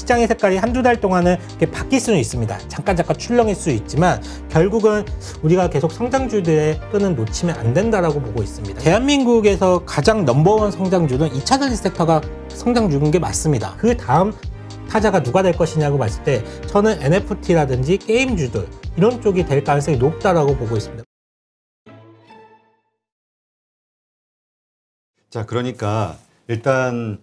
시장의 색깔이 한두 달 동안은 이렇게 바뀔 수는 있습니다. 잠깐 출렁일 수 있지만 결국은 우리가 계속 성장주들의 끈은 놓치면 안 된다라고 보고 있습니다. 대한민국에서 가장 넘버원 성장주는 2차 전지 섹터가 성장주인 게 맞습니다. 그 다음 타자가 누가 될 것이냐고 봤을 때 저는 NFT라든지 게임주들 이런 쪽이 될 가능성이 높다라고 보고 있습니다. 자, 그러니까 일단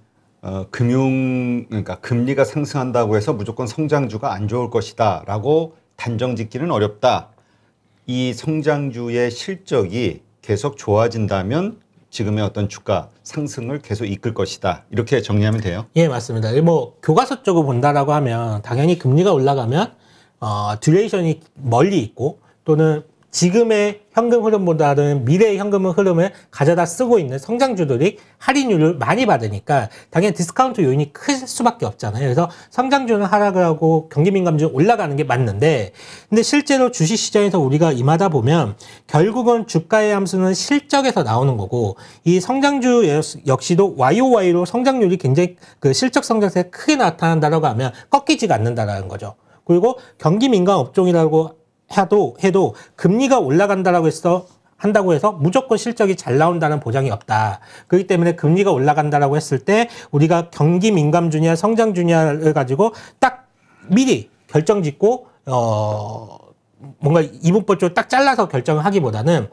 그러니까 금리가 상승한다고 해서 무조건 성장주가 안 좋을 것이다 라고 단정 짓기는 어렵다. 이 성장주의 실적이 계속 좋아진다면 지금의 어떤 주가 상승을 계속 이끌 것이다. 이렇게 정리하면 돼요? 예, 맞습니다. 뭐 교과서 쪽으로 본다라고 하면 당연히 금리가 올라가면 듀레이션이 멀리 있고 또는 지금의 현금 흐름보다는 미래의 현금 흐름을 가져다 쓰고 있는 성장주들이 할인율을 많이 받으니까 당연히 디스카운트 요인이 클 수밖에 없잖아요. 그래서 성장주는 하락을 하고 경기민감주는 올라가는 게 맞는데 근데 실제로 주식시장에서 우리가 임하다 보면 결국은 주가의 함수는 실적에서 나오는 거고 이 성장주 역시도 YOY로 성장률이 굉장히 그 실적 성장세가 크게 나타난다라고 하면 꺾이지가 않는다라는 거죠. 그리고 경기민감 업종이라고 해도 금리가 올라간다라고 한다고 해서 무조건 실적이 잘 나온다는 보장이 없다. 그렇기 때문에 금리가 올라간다라고 했을 때 우리가 경기 민감주냐 성장주냐를 가지고 딱 미리 결정 짓고 뭔가 이분법 쪽으로 딱 잘라서 결정을 하기보다는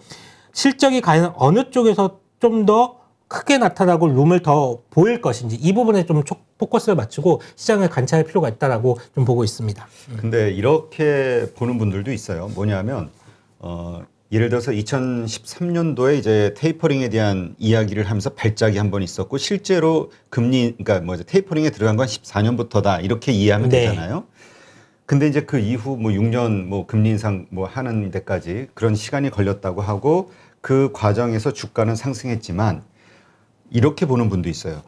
실적이 과연 어느 쪽에서 좀 더 크게 나타나고 룸을 더 보일 것인지 이 부분에 좀 포커스를 맞추고 시장을 관찰할 필요가 있다라고 좀 보고 있습니다. 근데 이렇게 보는 분들도 있어요. 뭐냐면 예를 들어서 2013년도에 이제 테이퍼링에 대한 이야기를 하면서 발작이 한 번 있었고 실제로 그러니까 테이퍼링에 들어간 건 14년부터다 이렇게 이해하면 되잖아요. 근데 이제 그 이후 뭐 6년 금리 인상 하는 데까지 그런 시간이 걸렸다고 하고 그 과정에서 주가는 상승했지만 이렇게 보는 분도 있어요.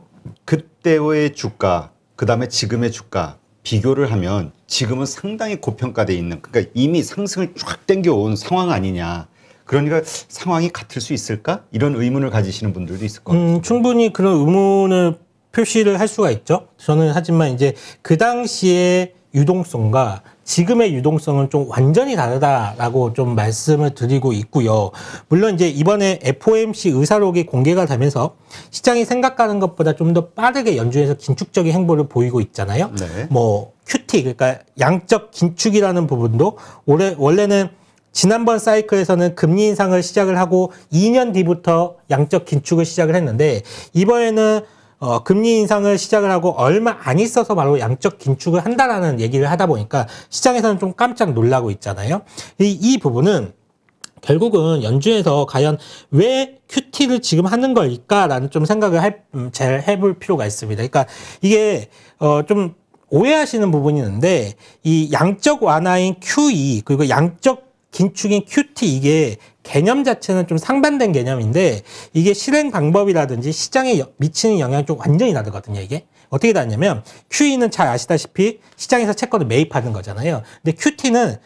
그때의 주가, 그 다음에 지금의 주가 비교를 하면 지금은 상당히 고평가돼 있는, 그러니까 이미 상승을 쫙 땡겨온 상황 아니냐. 그러니까 상황이 같을 수 있을까? 이런 의문을 가지시는 분들도 있을 것 같아요. 충분히 그런 의문을 표시를 할 수가 있죠. 저는 하지만 이제 그 당시의 유동성과 지금의 유동성은 좀 완전히 다르다라고 좀 말씀을 드리고 있고요. 물론 이제 이번에 FOMC 의사록이 공개가 되면서 시장이 생각하는 것보다 좀 더 빠르게 연준에서 긴축적인 행보를 보이고 있잖아요. 네. 뭐 QT 그러니까 양적 긴축이라는 부분도 원래는 지난번 사이클에서는 금리 인상을 시작을 하고 2년 뒤부터 양적 긴축을 시작을 했는데 이번에는 금리 인상을 시작을 하고 얼마 안 있어서 바로 양적 긴축을 한다라는 얘기를 하다 보니까 시장에서는 좀 깜짝 놀라고 있잖아요. 이 부분은 결국은 연준에서 과연 왜 QT를 지금 하는 걸까라는 좀 생각을 잘 해볼 필요가 있습니다. 그러니까 이게 좀 오해하시는 부분이 있는데 이 양적 완화인 QE 그리고 양적 긴축인 QT 이게 개념 자체는 좀 상반된 개념인데 이게 실행 방법이라든지 시장에 미치는 영향이 좀 완전히 다르거든요. 이게 어떻게 다르냐면 QE는 잘 아시다시피 시장에서 채권을 매입하는 거잖아요. 근데 QT는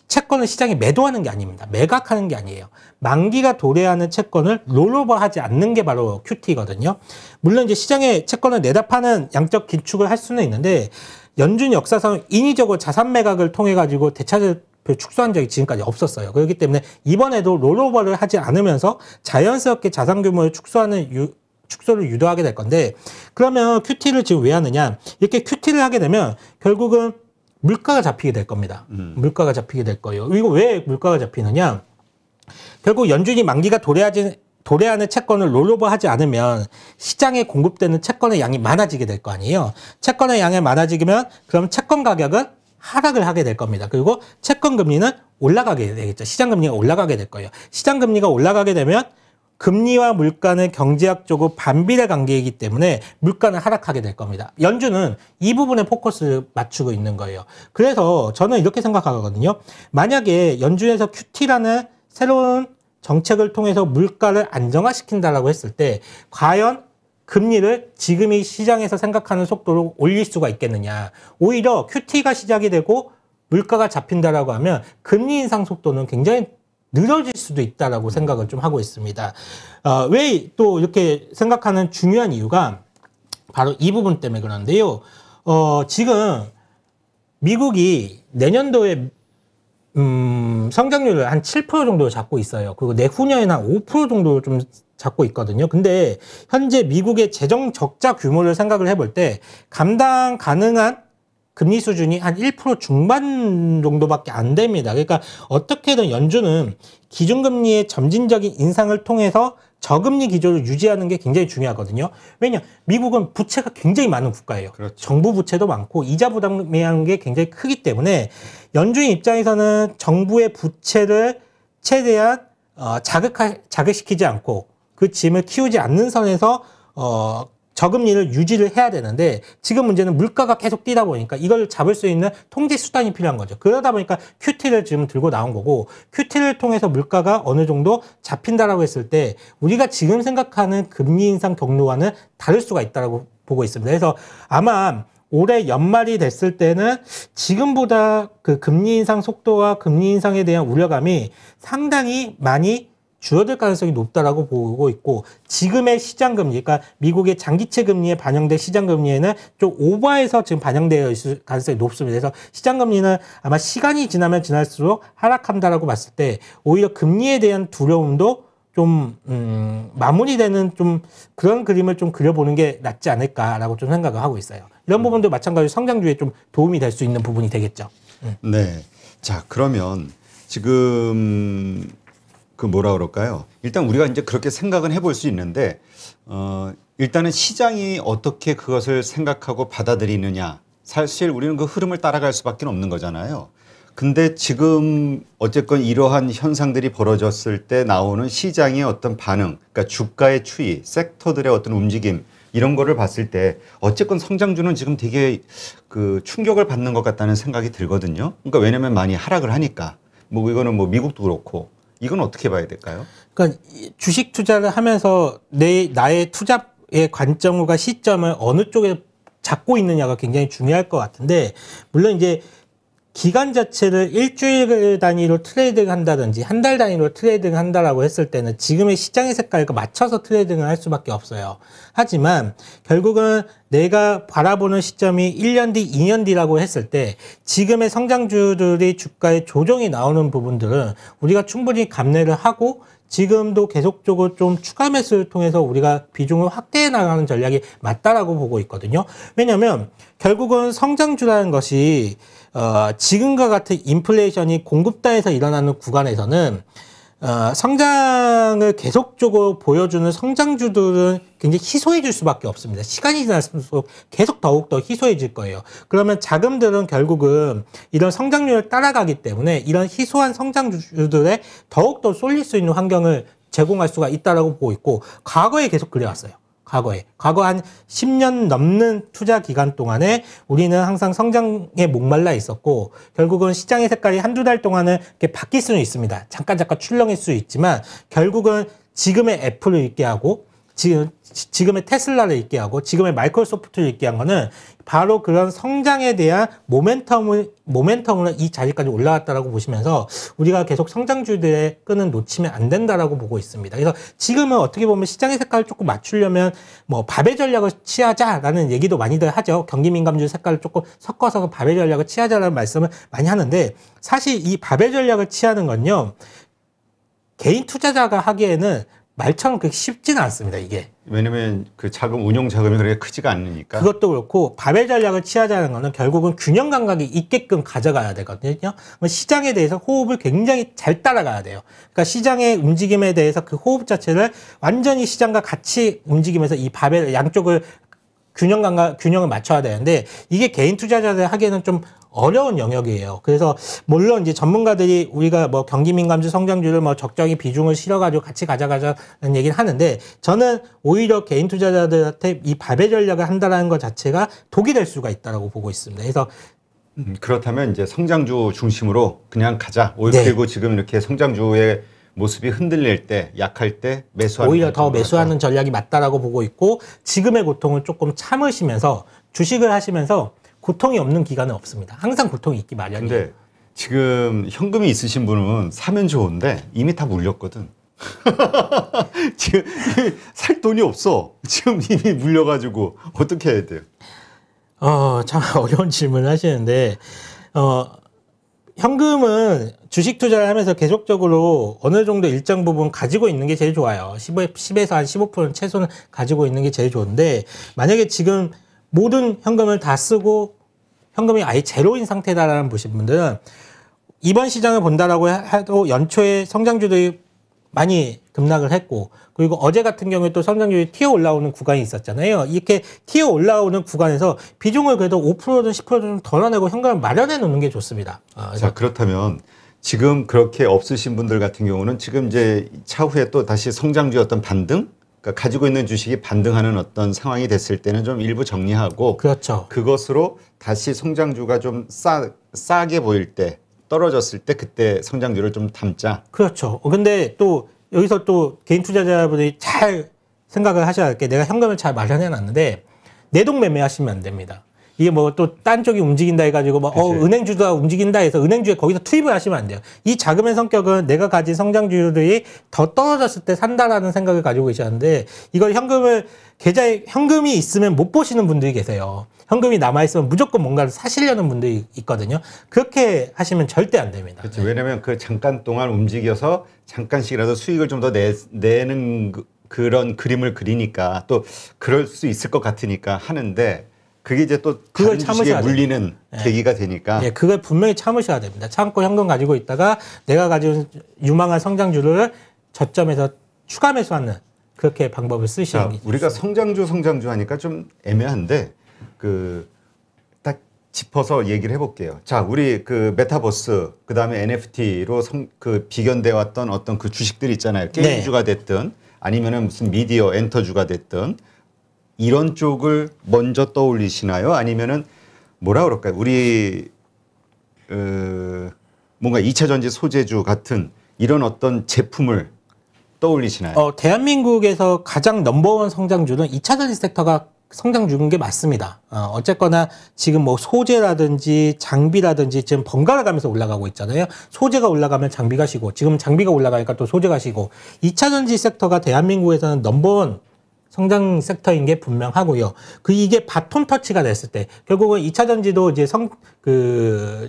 채권을 시장에 매도하는 게 아닙니다. 매각하는 게 아니에요. 만기가 도래하는 채권을 롤오버하지 않는 게 바로 QT거든요. 물론 이제 시장에 채권을 내다 파는 양적 긴축을 할 수는 있는데 연준 역사상 인위적으로 자산 매각을 통해 가지고 대차를 축소한 적이 지금까지 없었어요. 그렇기 때문에 이번에도 롤오버를 하지 않으면서 자연스럽게 자산 규모를 축소를 유도하게 될 건데 그러면 QT를 지금 왜 하느냐? 이렇게 QT를 하게 되면 결국은 물가가 잡히게 될 겁니다. 물가가 잡히게 될 거예요. 이거 왜 물가가 잡히느냐? 결국 연준이 만기가 도래하는 채권을 롤오버하지 않으면 시장에 공급되는 채권의 양이 많아지게 될 거 아니에요. 채권의 양이 많아지면 그럼 채권 가격은 하락을 하게 될 겁니다. 그리고 채권 금리는 올라가게 되겠죠. 시장 금리가 올라가게 될 거예요. 시장 금리가 올라가게 되면 금리와 물가는 경제학적으로 반비례 관계이기 때문에 물가는 하락하게 될 겁니다. 연준은 이 부분에 포커스를 맞추고 있는 거예요. 그래서 저는 이렇게 생각하거든요. 만약에 연준에서 QT라는 새로운 정책을 통해서 물가를 안정화시킨다라고 했을 때 과연 금리를 지금의 시장에서 생각하는 속도로 올릴 수가 있겠느냐. 오히려 QT가 시작이 되고 물가가 잡힌다라고 하면 금리 인상 속도는 굉장히 늘어질 수도 있다라고 생각을 좀 하고 있습니다. 왜 또 이렇게 생각하는 중요한 이유가 바로 이 부분 때문에 그런데요. 지금 미국이 내년도에 성장률을 한 7% 정도 잡고 있어요. 그리고 내후년에는 한 5% 정도 좀 잡고 있거든요. 근데 현재 미국의 재정 적자 규모를 생각을 해볼 때 감당 가능한 금리 수준이 한 1% 중반 정도밖에 안 됩니다. 그러니까 어떻게든 연준은 기준금리의 점진적인 인상을 통해서 저금리 기조를 유지하는 게 굉장히 중요하거든요. 왜냐? 미국은 부채가 굉장히 많은 국가예요. 그렇죠. 정부 부채도 많고 이자 부담이 하는 게 굉장히 크기 때문에 연준 입장에서는 정부의 부채를 최대한 자극시키지 않고 그 짐을 키우지 않는 선에서 저금리를 유지를 해야 되는데 지금 문제는 물가가 계속 뛰다 보니까 이걸 잡을 수 있는 통제 수단이 필요한 거죠. 그러다 보니까 QT를 지금 들고 나온 거고 QT를 통해서 물가가 어느 정도 잡힌다라고 했을 때 우리가 지금 생각하는 금리 인상 경로와는 다를 수가 있다라고 보고 있습니다. 그래서 아마 올해 연말이 됐을 때는 지금보다 그 금리 인상 속도와 금리 인상에 대한 우려감이 상당히 많이 줄어들 가능성이 높다라고 보고 있고 지금의 시장금리, 그러니까 미국의 장기채 금리에 반영된 시장금리에는 좀 오버해서 지금 반영되어 있을 가능성이 높습니다. 그래서 시장금리는 아마 시간이 지나면 지날수록 하락한다라고 봤을 때 오히려 금리에 대한 두려움도 좀 마무리되는 좀 그런 그림을 좀 그려보는 게 낫지 않을까라고 좀 생각을 하고 있어요. 이런 부분도 마찬가지로 성장주에 좀 도움이 될 수 있는 부분이 되겠죠. 네. 자, 그러면 지금 그 뭐라 그럴까요? 일단 우리가 이제 그렇게 생각은 해볼 수 있는데 일단은 시장이 어떻게 그것을 생각하고 받아들이느냐. 사실 우리는 그 흐름을 따라갈 수밖에 없는 거잖아요. 근데 지금 어쨌건 이러한 현상들이 벌어졌을 때 나오는 시장의 어떤 반응, 그러니까 주가의 추이, 섹터들의 어떤 움직임 이런 거를 봤을 때 어쨌건 성장주는 지금 되게 그 충격을 받는 것 같다는 생각이 들거든요. 그러니까 왜냐면 많이 하락을 하니까. 뭐 이거는 뭐 미국도 그렇고. 이건 어떻게 봐야 될까요? 그러니까 주식 투자를 하면서 나의 투자의 관점과 시점을 어느 쪽에 잡고 있느냐가 굉장히 중요할 것 같은데 물론 이제 기간 자체를 일주일 단위로 트레이딩 한다든지 한 달 단위로 트레이딩 한다라고 했을 때는 지금의 시장의 색깔과 맞춰서 트레이딩을 할 수밖에 없어요. 하지만 결국은 내가 바라보는 시점이 1년 뒤, 2년 뒤라고 했을 때 지금의 성장주들이 주가에 조정이 나오는 부분들은 우리가 충분히 감내를 하고 지금도 계속적으로 좀 추가 매수를 통해서 우리가 비중을 확대해 나가는 전략이 맞다라고 보고 있거든요. 왜냐하면 결국은 성장주라는 것이 지금과 같은 인플레이션이 공급단에서 일어나는 구간에서는 성장을 계속적으로 보여주는 성장주들은 굉장히 희소해질 수밖에 없습니다. 시간이 지날수록 계속 더욱더 희소해질 거예요. 그러면 자금들은 결국은 이런 성장률을 따라가기 때문에 이런 희소한 성장주들에 더욱더 쏠릴 수 있는 환경을 제공할 수가 있다고 보고 있고 과거에 계속 그래왔어요. 과거 한 10년 넘는 투자 기간 동안에 우리는 항상 성장에 목말라 있었고 결국은 시장의 색깔이 한두 달 동안은 이렇게 바뀔 수는 있습니다. 잠깐 출렁일 수 있지만 결국은 지금의 애플을 있게 하고 지금의 테슬라를 있게 하고 지금의 마이크로소프트를 있게 한 거는 바로 그런 성장에 대한 모멘텀으로 이 자리까지 올라왔다라고 보시면서 우리가 계속 성장주들의 끈은 놓치면 안 된다라고 보고 있습니다. 그래서 지금은 어떻게 보면 시장의 색깔을 조금 맞추려면 뭐 바벨 전략을 취하자라는 얘기도 많이들 하죠. 경기 민감주 색깔을 조금 섞어서 바벨 전략을 취하자라는 말씀을 많이 하는데 사실 이 바벨 전략을 취하는 건요. 개인 투자자가 하기에는 말처럼 그렇게 쉽지는 않습니다, 이게. 왜냐면 그 운용 자금이 그렇게 크지가 않으니까. 그것도 그렇고, 바벨 전략을 취하자는 거는 결국은 균형 감각이 있게끔 가져가야 되거든요. 시장에 대해서 호흡을 굉장히 잘 따라가야 돼요. 그러니까 시장의 움직임에 대해서 그 호흡 자체를 완전히 시장과 같이 움직이면서 이 바벨 양쪽을 균형을 맞춰야 되는데, 이게 개인 투자자들 하기에는 좀 어려운 영역이에요. 그래서 물론 이제 전문가들이 우리가 뭐 경기 민감주 성장주를 뭐 적정히 비중을 실어가지고 같이 가져가자는 얘기를 하는데 저는 오히려 개인 투자자들한테 이 바벨 전략을 한다라는 것 자체가 독이 될 수가 있다라고 보고 있습니다. 그래서 그렇다면 이제 성장주 중심으로 그냥 가자. 네. 그리고 지금 이렇게 성장주의 모습이 흔들릴 때, 약할 때 매수하는 오히려 더 매수하는 전략이 맞다라고 보고 있고 지금의 고통을 조금 참으시면서 주식을 하시면서 고통이 없는 기간은 없습니다. 항상 고통이 있기 마련이에요. 근데 지금 현금이 있으신 분은 사면 좋은데 이미 다 물렸거든. 지금 살 돈이 없어. 지금 이미 물려가지고 어떻게 해야 돼요? 참 어려운 질문을 하시는데, 현금은 주식 투자를 하면서 계속적으로 어느 정도 일정 부분 가지고 있는 게 제일 좋아요. 10에서 한 15%는 최소는 가지고 있는 게 제일 좋은데, 만약에 지금 모든 현금을 다 쓰고 현금이 아예 제로인 상태다라는 보신 분들은 이번 시장을 본다라고 해도 연초에 성장주들이 많이 급락을 했고, 그리고 어제 같은 경우에 또 성장률이 튀어 올라오는 구간이 있었잖아요. 이렇게 튀어 올라오는 구간에서 비중을 그래도 5%든 10%든 덜어내고 현금을 마련해 놓는 게 좋습니다. 자, 그렇다면 지금 그렇게 없으신 분들 같은 경우는 지금 이제 차후에 또 다시 성장주의 어떤 반등? 그러니까 가지고 있는 주식이 반등하는 어떤 상황이 됐을 때는 좀 일부 정리하고, 그렇죠. 그것으로 다시 성장주가 좀 싸게 보일 때, 떨어졌을 때 그때 성장주를 좀 담자. 그렇죠. 근데 또 여기서 또 개인 투자자분들이 잘 생각을 하셔야 할 게, 내가 현금을 잘 마련해 놨는데 내동 매매 하시면 안 됩니다. 이게 뭐 또 딴 쪽이 움직인다 해가지고 뭐 은행주가 움직인다 해서 은행주에 거기서 투입을 하시면 안 돼요. 이 자금의 성격은 내가 가진 성장주들이 더 떨어졌을 때 산다라는 생각을 가지고 계셨는데, 이걸 계좌에 현금이 있으면 못 보시는 분들이 계세요. 현금이 남아있으면 무조건 뭔가를 사시려는 분들이 있거든요. 그렇게 하시면 절대 안 됩니다. 그렇죠. 왜냐하면 그 잠깐 동안 움직여서 잠깐씩이라도 수익을 좀 더 내는 그런 그림을 그리니까, 또 그럴 수 있을 것 같으니까 하는데, 그게 이제 또 그걸 다른 주식에 물리는 계기가 되니까. 예, 그걸 분명히 참으셔야 됩니다. 참고 현금 가지고 있다가 내가 가지고 유망한 성장주를 저점에서 추가 매수하는, 그렇게 방법을 쓰시는 게 우리가 성장주 하니까 좀 애매한데, 딱 짚어서 얘기를 해볼게요. 자, 우리 그 메타버스, 그 다음에 NFT로 비견돼 왔던 어떤 그 주식들 있잖아요. 게임주가 됐든 아니면은 무슨 미디어 엔터주가 됐든, 이런 쪽을 먼저 떠올리시나요? 아니면은 뭐라 그럴까요? 우리 뭔가 2차 전지 소재주 같은 이런 어떤 제품을 떠올리시나요? 대한민국에서 가장 넘버원 성장주는 2차 전지 섹터가 성장주인 게 맞습니다. 어쨌거나 지금 뭐 소재라든지 장비라든지 지금 번갈아 가면서 올라가고 있잖아요. 소재가 올라가면 장비가 시고, 지금 장비가 올라가니까 또 소재가 시고, 2차 전지 섹터가 대한민국에서는 넘버원 성장 섹터인 게 분명하고요. 이게 바톤 터치가 됐을 때, 결국은 2차 전지도 이제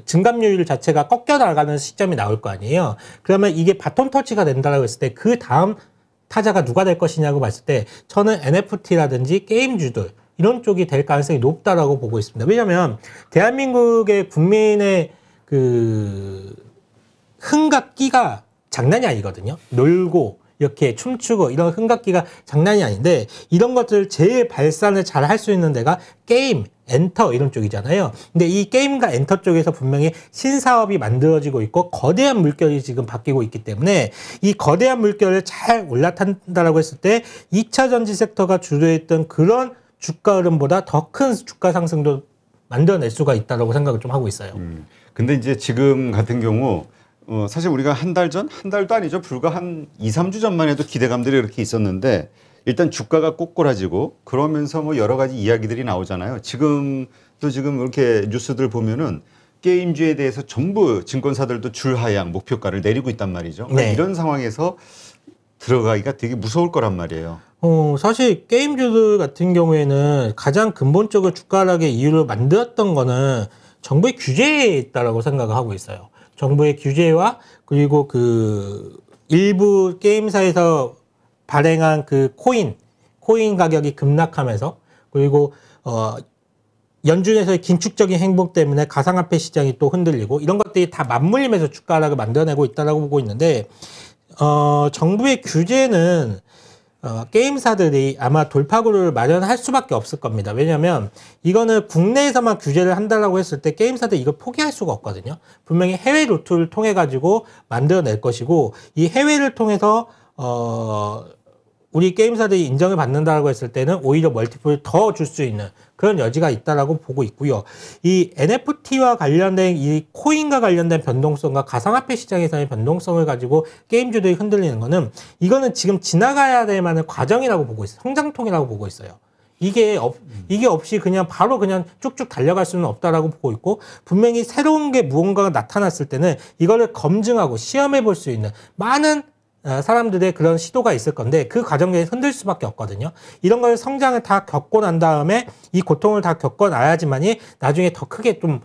증감률 자체가 꺾여 나가는 시점이 나올 거 아니에요. 그러면 이게 바톤 터치가 된다고 했을 때, 그 다음 타자가 누가 될 것이냐고 봤을 때, 저는 NFT라든지 게임주들, 이런 쪽이 될 가능성이 높다라고 보고 있습니다. 왜냐면, 대한민국의 국민의 흥각기가 장난이 아니거든요. 놀고, 이렇게 춤추고 이런 흥각기가 장난이 아닌데, 이런 것들 제일 발산을 잘 할 수 있는 데가 게임, 엔터 이런 쪽이잖아요. 근데 이 게임과 엔터 쪽에서 분명히 신사업이 만들어지고 있고 거대한 물결이 지금 바뀌고 있기 때문에, 이 거대한 물결을 잘 올라탄다라고 했을 때 2차 전지 섹터가 주도했던 그런 주가 흐름보다 더 큰 주가 상승도 만들어낼 수가 있다고 생각을 좀 하고 있어요. 근데 이제 지금 같은 경우 사실 우리가 한 달도 아니죠. 불과 한 2, 3주 전만 해도 기대감들이 이렇게 있었는데, 일단 주가가 꼬꾸라지고 그러면서 뭐 여러 가지 이야기들이 나오잖아요. 지금 이렇게 뉴스들 보면은 게임주에 대해서 전부 증권사들도 줄하향 목표가를 내리고 있단 말이죠. 그러니까 이런 상황에서 들어가기가 되게 무서울 거란 말이에요. 사실 게임주들 같은 경우에는 가장 근본적으로 주가 하락의 이유를 만들었던 거는 정부의 규제에 있다라고 생각을 하고 있어요. 정부의 규제와, 그리고 일부 게임사에서 발행한 코인 가격이 급락하면서, 그리고 연준에서의 긴축적인 행보 때문에 가상화폐 시장이 또 흔들리고, 이런 것들이 다 맞물리면서 주가 하락을 만들어내고 있다라고 보고 있는데, 정부의 규제는 게임사들이 아마 돌파구를 마련할 수밖에 없을 겁니다. 왜냐하면 이거는 국내에서만 규제를 한다라고 했을 때 게임사들이 이걸 포기할 수가 없거든요. 분명히 해외 루트를 통해 가지고 만들어낼 것이고, 이 해외를 통해서 우리 게임사들이 인정을 받는다라고 했을 때는 오히려 멀티플을 더 줄 수 있는 그런 여지가 있다라고 보고 있고요. 이 NFT와 관련된, 이 코인과 관련된 변동성과 가상화폐 시장에서의 변동성을 가지고 게임주들이 흔들리는 거는, 이거는 지금 지나가야 될 만한 과정이라고 보고 있어요. 성장통이라고 보고 있어요. 이게 없이 그냥 바로 그냥 쭉쭉 달려갈 수는 없다라고 보고 있고, 분명히 새로운 게 무언가가 나타났을 때는 이거를 검증하고 시험해 볼 수 있는 많은 사람들의 그런 시도가 있을 건데 그 과정에 흔들 수밖에 없거든요. 이런 걸 성장을 다 겪고 난 다음에 이 고통을 다 겪어놔야지만이 나중에 더 크게 좀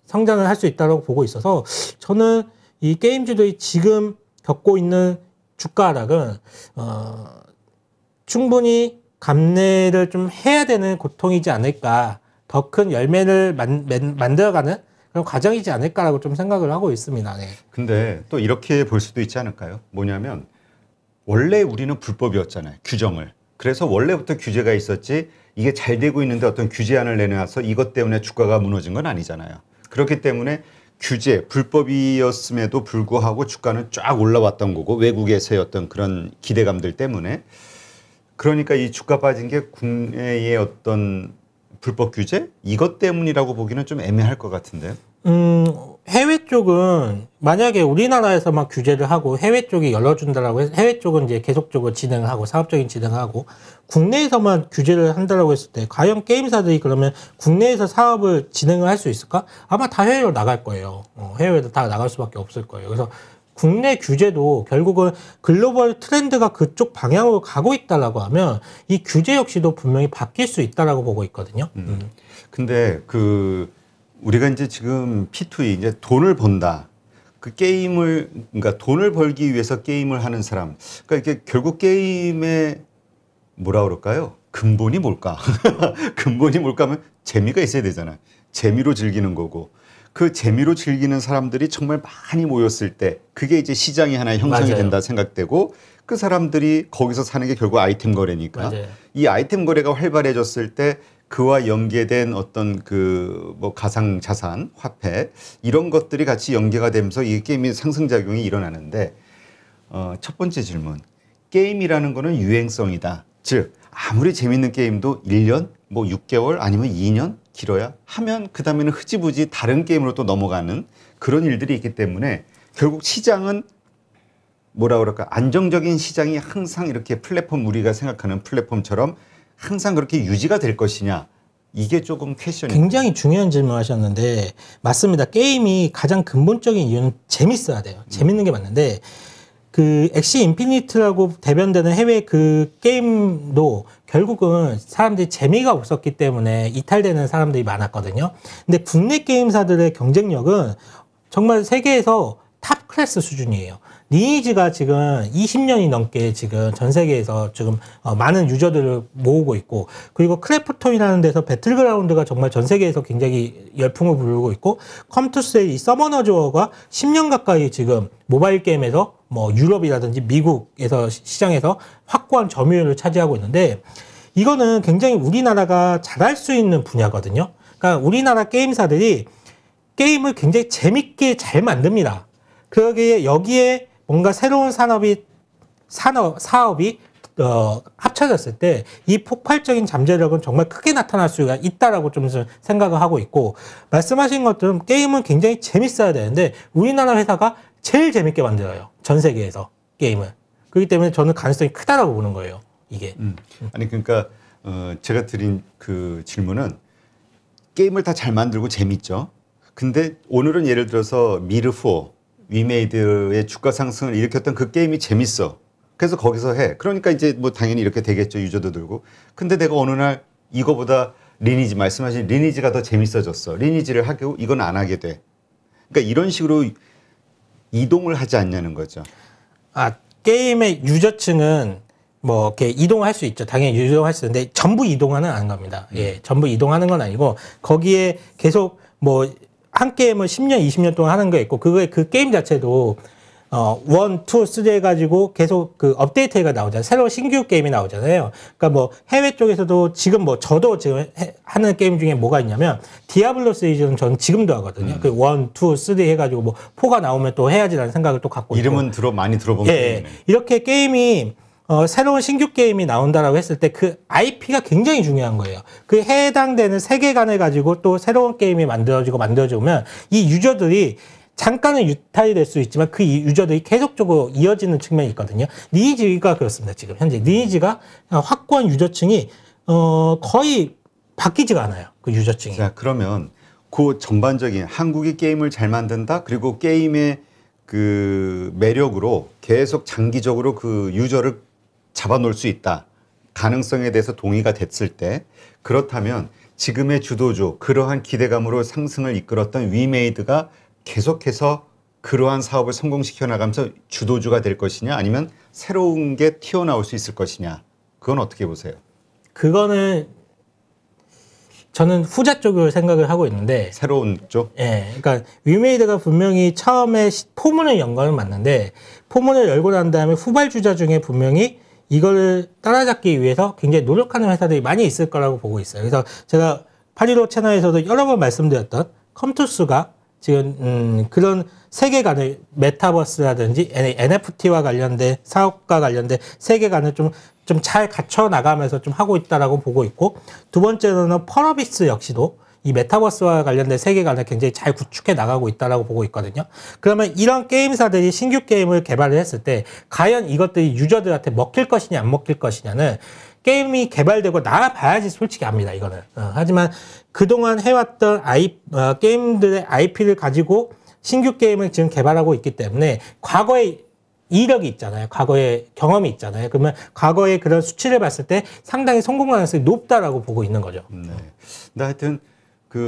성장을 할 수 있다고 보고 있어서 저는 이 게임주들이 지금 겪고 있는 주가 하락은 충분히 감내를 좀 해야 되는 고통이지 않을까, 더 큰 열매를 만들어가는 그런 과정이지 않을까라고 좀 생각을 하고 있습니다. 네. 근데 또 이렇게 볼 수도 있지 않을까요? 뭐냐면 원래 우리는 불법이었잖아요. 규정을. 그래서 원래부터 규제가 있었지 이게 잘 되고 있는데 어떤 규제안을 내놔서 이것 때문에 주가가 무너진 건 아니잖아요. 그렇기 때문에 규제, 불법이었음에도 불구하고 주가는 쫙 올라왔던 거고 외국에서의 어떤 그런 기대감들 때문에 그러니까 이 주가 빠진 게 국내의 어떤 불법 규제? 이것 때문이라고 보기는 좀 애매할 것 같은데요. 해외 쪽은 만약에 우리나라에서만 규제를 하고 해외 쪽이 열어준다라고 해서 해외 쪽은 이제 계속적으로 진행하고 사업적인 진행하고 국내에서만 규제를 한다라고 했을 때 과연 게임사들이 그러면 국내에서 사업을 진행을 할 수 있을까? 아마 다 해외로 나갈 거예요. 해외로 다 나갈 수밖에 없을 거예요. 그래서 국내 규제도 결국은 글로벌 트렌드가 그쪽 방향으로 가고 있다라고 하면 이 규제 역시도 분명히 바뀔 수 있다라고 보고 있거든요. 근데 우리가 이제 지금 P2E 이제 돈을 번다. 그 게임을 그러니까 돈을 벌기 위해서 게임을 하는 사람. 그러니까 이게 결국 게임의 뭐라 그럴까요? 근본이 뭘까? 근본이 뭘까 하면 재미가 있어야 되잖아요. 재미로 즐기는 거고. 그 재미로 즐기는 사람들이 정말 많이 모였을 때 그게 이제 시장이 하나 형성이 맞아요. 된다 생각되고 그 사람들이 거기서 사는 게 결국 아이템 거래니까 맞아요. 이 아이템 거래가 활발해졌을 때 그와 연계된 어떤 뭐 가상 자산, 화폐 이런 것들이 같이 연계가 되면서 이 게임의 상승작용이 일어나는데 첫 번째 질문. 게임이라는 거는 유행성이다. 즉 아무리 재밌는 게임도 1년, 뭐 6개월 아니면 2년 길어야 하면 그다음에는 흐지부지 다른 게임으로 또 넘어가는 그런 일들이 있기 때문에 결국 시장은 뭐라 그럴까 안정적인 시장이 항상 이렇게 플랫폼 우리가 생각하는 플랫폼처럼 항상 그렇게 유지가 될 것이냐 이게 조금 퀘션이에요. 굉장히 중요한 질문 하셨는데 맞습니다. 게임이 가장 근본적인 이유는 재밌어야 돼요. 재밌는 게 맞는데 그 엑시 인피니트라고 대변되는 해외 그 게임도 결국은 사람들이 재미가 없었기 때문에 이탈되는 사람들이 많았거든요. 근데 국내 게임사들의 경쟁력은 정말 세계에서 탑 클래스 수준이에요. 리니지가 지금 20년이 넘게 지금 전 세계에서 지금 많은 유저들을 모으고 있고 그리고 크래프톤이라는 데서 배틀그라운드가 정말 전 세계에서 굉장히 열풍을 부르고 있고 컴투스의 이 서머너즈 워가 10년 가까이 지금 모바일 게임에서 뭐 유럽이라든지 미국에서 시장에서 확고한 점유율을 차지하고 있는데 이거는 굉장히 우리나라가 잘할 수 있는 분야거든요. 그러니까 우리나라 게임사들이 게임을 굉장히 재밌게 잘 만듭니다. 그러기에 여기에 뭔가 새로운 사업이 합쳐졌을 때 이 폭발적인 잠재력은 정말 크게 나타날 수가 있다라고 좀 생각을 하고 있고 말씀하신 것처럼 게임은 굉장히 재밌어야 되는데 우리나라 회사가 제일 재밌게 만들어요. 전 세계에서 게임을. 그렇기 때문에 저는 가능성이 크다라고 보는 거예요. 이게. 아니 그러니까 제가 드린 그 질문은 게임을 다 잘 만들고 재밌죠. 근데 오늘은 예를 들어서 미르4 위메이드의 주가 상승을 일으켰던 그 게임이 재밌어. 그래서 거기서 해. 그러니까 이제 뭐 당연히 이렇게 되겠죠. 유저도 들고. 근데 내가 어느 날 이거보다 리니지 말씀하신 리니지가 더 재밌어졌어. 리니지를 하고 이건 안 하게 돼. 그러니까 이런 식으로 이동을 하지 않냐는 거죠. 게임의 유저층은 뭐 이렇게 이동할 수 있죠. 당연히 이동할 수 있는데 전부 이동하는 아닌 겁니다. 예, 전부 이동하는 건 아니고 거기에 계속 뭐 한 게임을 10년, 20년 동안 하는 거 있고 그 게임 자체도 1, 2, 3 해가지고 계속 그 업데이트가 나오잖아요. 새로운 신규 게임이 나오잖아요. 그러니까 뭐 해외 쪽에서도 지금 뭐 저도 지금 하는 게임 중에 뭐가 있냐면 디아블로 시리즈는 저는 지금도 하거든요. 그 1, 2, 3 해가지고 뭐 4가 나오면 또 해야지라는 생각을 또 갖고 있고. 이름은 많이 들어본 게임이네. 이렇게 게임이 새로운 신규 게임이 나온다라고 했을 때 그 IP가 굉장히 중요한 거예요. 그 해당되는 세계관을 가지고 또 새로운 게임이 만들어지면 이 유저들이 잠깐은 유탈이 될 수 있지만 그 유저들이 계속적으로 이어지는 측면이 있거든요. 리니지가 그렇습니다. 지금 현재 리니지가 확고한 유저층이 거의 바뀌지가 않아요. 그 유저층이. 자, 그러면 그 전반적인 한국이 게임을 잘 만든다. 그리고 게임의 그 매력으로 계속 장기적으로 그 유저를 잡아놓을 수 있다. 가능성에 대해서 동의가 됐을 때 그렇다면 지금의 주도주 그러한 기대감으로 상승을 이끌었던 위메이드가 계속해서 그러한 사업을 성공시켜 나가면서 주도주가 될 것이냐 아니면 새로운 게 튀어나올 수 있을 것이냐 그건 어떻게 보세요? 그거는 저는 후자 쪽을 생각을 하고 있는데 새로운 쪽? 예, 그러니까 위메이드가 분명히 처음에 포문을 연 거는 맞는데 포문을 열고 난 다음에 후발주자 중에 분명히 이거를 따라잡기 위해서 굉장히 노력하는 회사들이 많이 있을 거라고 보고 있어요. 그래서 제가 815 채널에서도 여러 번 말씀드렸던 컴투스가 지금 그런 세계관을 메타버스라든지 NFT와 관련된 사업과 관련된 세계관을 좀 잘 갖춰 나가면서 좀 하고 있다라고 보고 있고, 두 번째로는 펄어비스 역시도 이 메타버스와 관련된 세계관을 굉장히 잘 구축해 나가고 있다라고 보고 있거든요. 그러면 이런 게임사들이 신규 게임을 개발을 했을 때 과연 이것들이 유저들한테 먹힐 것이냐 안 먹힐 것이냐는 게임이 개발되고 나와봐야지 솔직히 압니다. 이거는. 하지만 그동안 해왔던 게임들의 IP를 가지고 신규 게임을 지금 개발하고 있기 때문에 과거에 이력이 있잖아요. 과거에 경험이 있잖아요. 그러면 과거의 그런 수치를 봤을 때 상당히 성공 가능성이 높다라고 보고 있는 거죠. 네. 근데 하여튼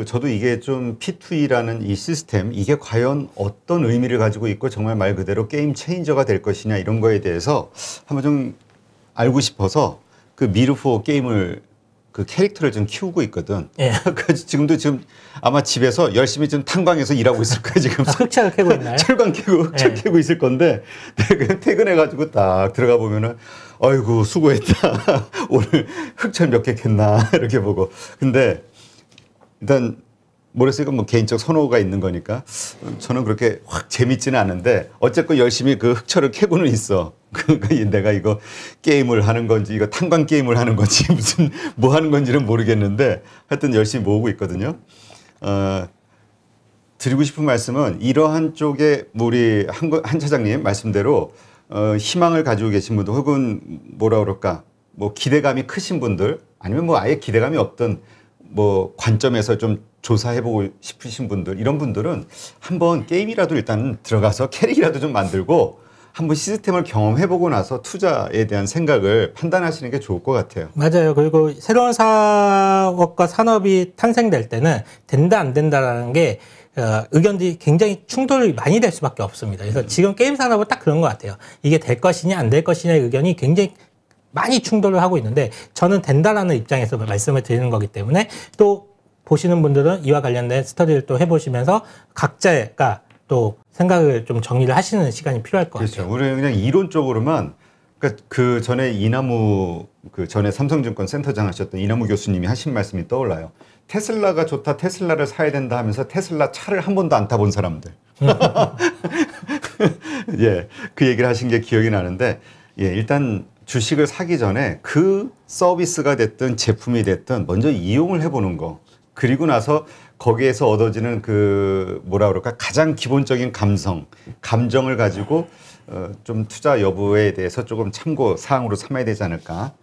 저도 이게 좀 P2E라는 이 시스템 이게 과연 어떤 의미를 가지고 있고 정말 말 그대로 게임 체인저가 될 것이냐 이런 거에 대해서 한번 좀 알고 싶어서 그 미르포 게임을 그 캐릭터를 좀 키우고 있거든. 예. 지금도 아마 집에서 열심히 좀 탄광에서 일하고 있을 거야 지금. 흑차를 캐고 있나요? 철광 캐고 흑차 캐고 있을 건데 내가 퇴근해가지고 딱 들어가 보면은 아이고 수고했다. 오늘 흑철 몇 개 캤나 이렇게 보고. 근데 일단 모르겠어요. 뭐 개인적 선호가 있는 거니까 저는 그렇게 확 재밌지는 않은데 어쨌건 열심히 그 흑철을 캐고는 있어. 그러니까 내가 이거 게임을 하는 건지 이거 탄광 게임을 하는 건지 무슨 뭐 하는 건지는 모르겠는데 하여튼 열심히 모으고 있거든요. 드리고 싶은 말씀은 이러한 쪽에 우리 한 차장님 말씀대로 희망을 가지고 계신 분들 혹은 뭐라 그럴까 뭐 기대감이 크신 분들 아니면 뭐 아예 기대감이 없던 뭐 관점에서 좀 조사해보고 싶으신 분들 이런 분들은 한번 게임이라도 일단 들어가서 캐릭이라도 좀 만들고 한번 시스템을 경험해보고 나서 투자에 대한 생각을 판단하시는 게 좋을 것 같아요. 맞아요. 그리고 새로운 사업과 산업이 탄생될 때는 된다 안 된다라는 게 의견들이 굉장히 충돌이 많이 될 수밖에 없습니다. 그래서 지금 게임 산업은 딱 그런 것 같아요. 이게 될 것이냐 안 될 것이냐의 의견이 굉장히 많이 충돌을 하고 있는데 저는 된다라는 입장에서 말씀을 드리는 거기 때문에 또 보시는 분들은 이와 관련된 스터디를 또 해보시면서 각자가 또 생각을 좀 정리를 하시는 시간이 필요할 것 그렇죠. 같아요. 우리는 그냥 이론적으로만 그러니까 그 전에 그 전에 삼성증권 센터장 하셨던 이남우 교수님이 하신 말씀이 떠올라요. 테슬라가 좋다, 테슬라를 사야 된다 하면서 테슬라 차를 한 번도 안 타본 사람들. 예, 그 얘기를 하신 게 기억이 나는데 예, 일단 주식을 사기 전에 그 서비스가 됐든 제품이 됐든 먼저 이용을 해보는 거. 그리고 나서 거기에서 얻어지는 그 뭐라 그럴까 가장 기본적인 감정을 가지고 좀 투자 여부에 대해서 조금 참고 사항으로 삼아야 되지 않을까